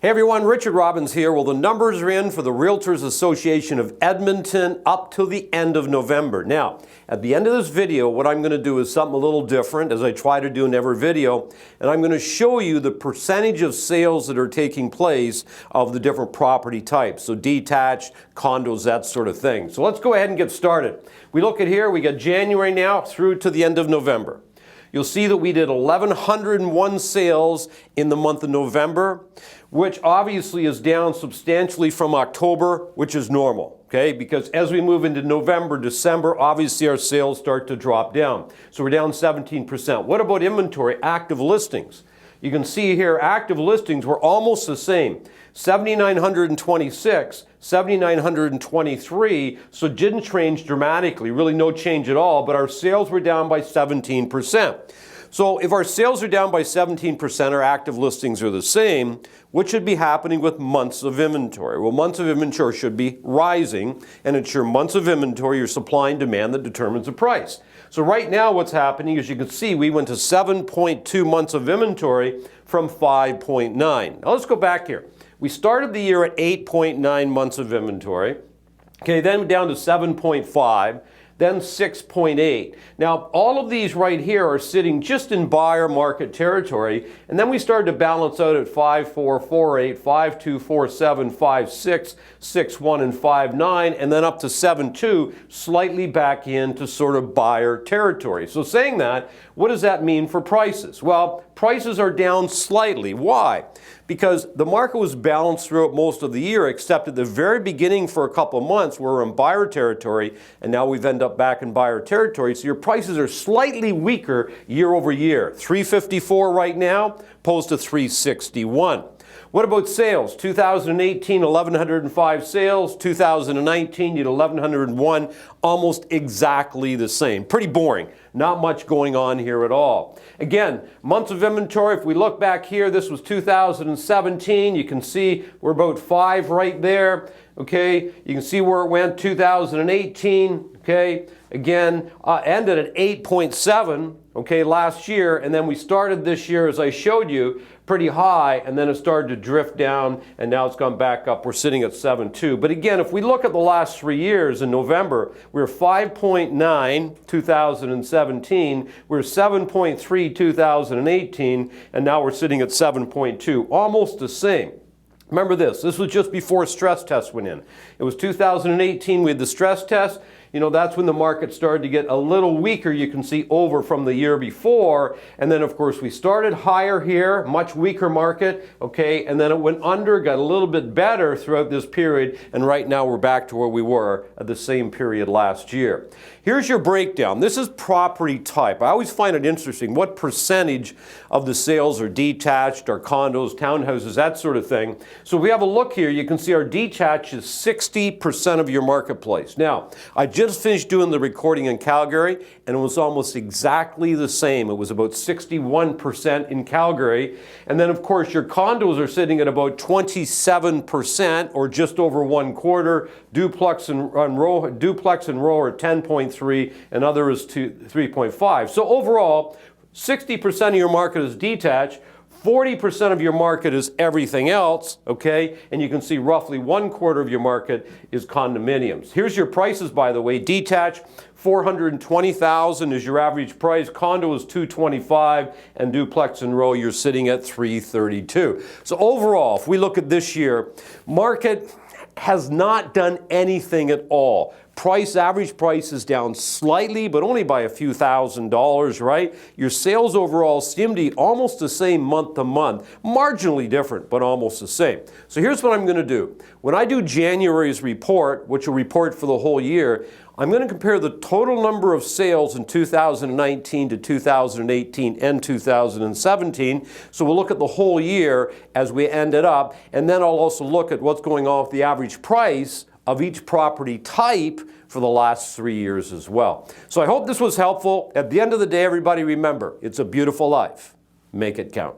Hey everyone, Richard Robbins here. Well, the numbers are in for the Realtors Association of Edmonton up till the end of November. Now, at the end of this video, what I'm going to do is something a little different, as I try to do in every video, and I'm going to show you the percentage of sales that are taking place of the different property types. So detached, condos, that sort of thing. So let's go ahead and get started. We look at here, we got January now through to the end of November. You'll see that we did 1,101 sales in the month of November, which obviously is down substantially from October, which is normal, okay? Because as we move into November, December, obviously our sales start to drop down. So we're down 17%. What about inventory, active listings? You can see here, active listings were almost the same. 7,926, 7,923, so it didn't change dramatically, really no change at all, but our sales were down by 17%. So if our sales are down by 17%, our active listings are the same, what should be happening with months of inventory? Well, months of inventory should be rising, and it's your months of inventory, your supply and demand, that determines the price. So right now what's happening, as you can see, we went to 7.2 months of inventory from 5.9. Now let's go back here. We started the year at 8.9 months of inventory. Okay, then down to 7.5, then 6.8. Now, all of these right here are sitting just in buyer market territory, and then we started to balance out at 5.4, 4.8, 5.2, 4.7, 5.6, 6.1, and 5.9, and then up to 7.2, slightly back into sort of buyer territory. So saying that, what does that mean for prices? Well, prices are down slightly. Why? Because the market was balanced throughout most of the year, except at the very beginning for a couple of months, we're in buyer territory, and now we've ended up back in buyer territory. So your prices are slightly weaker year over year. 354 right now, opposed to 361. What about sales? 2018, 1,105 sales. 2019, you had 1,101, almost exactly the same. Pretty boring. Not much going on here at all. Again, months of inventory, if we look back here, this was 2017. You can see we're about 5 right there. Okay, you can see where it went, 2018. Okay, again, ended at 8.7. Okay, last year, and then we started this year, as I showed you, pretty high, and then it started to drift down, and now it's gone back up. We're sitting at 7.2. But again, if we look at the last 3 years, in November, we were 5.9, 2017, we were 7.3, 2018, and now we're sitting at 7.2, almost the same. Remember this was just before stress test went in. It was 2018, we had the stress test. You know, that's when the market started to get a little weaker, you can see, over from the year before. And then, of course, we started higher here, much weaker market, okay, and then it went under, got a little bit better throughout this period, and right now we're back to where we were at the same period last year. Here's your breakdown. This is property type. I always find it interesting what percentage of the sales are detached, or condos, townhouses, that sort of thing. So if we have a look here, you can see our detached is 60% of your marketplace. Now, I just finished doing the recording in Calgary, and it was almost exactly the same. It was about 61% in Calgary. And then, of course, your condos are sitting at about 27%, or just over 1/4. Duplex and row are 10.3, and other is 3.5. So overall, 60% of your market is detached. 40% of your market is everything else, okay? And you can see roughly 1/4 of your market is condominiums. Here's your prices, by the way. Detached, $420,000 is your average price. Condo is $225,000, and duplex and row, you're sitting at $332,000. So overall, if we look at this year, market has not done anything at all. Average price is down slightly, but only by a few $1,000s, right? Your sales overall seem to be almost the same month to month. Marginally different, but almost the same. So here's what I'm going to do. When I do January's report, which will report for the whole year, I'm going to compare the total number of sales in 2019 to 2018 and 2017. So we'll look at the whole year as we ended up, and then I'll also look at what's going on with the average price of each property type for the last 3 years as well. So I hope this was helpful. At the end of the day, everybody, remember, it's a beautiful life. Make it count.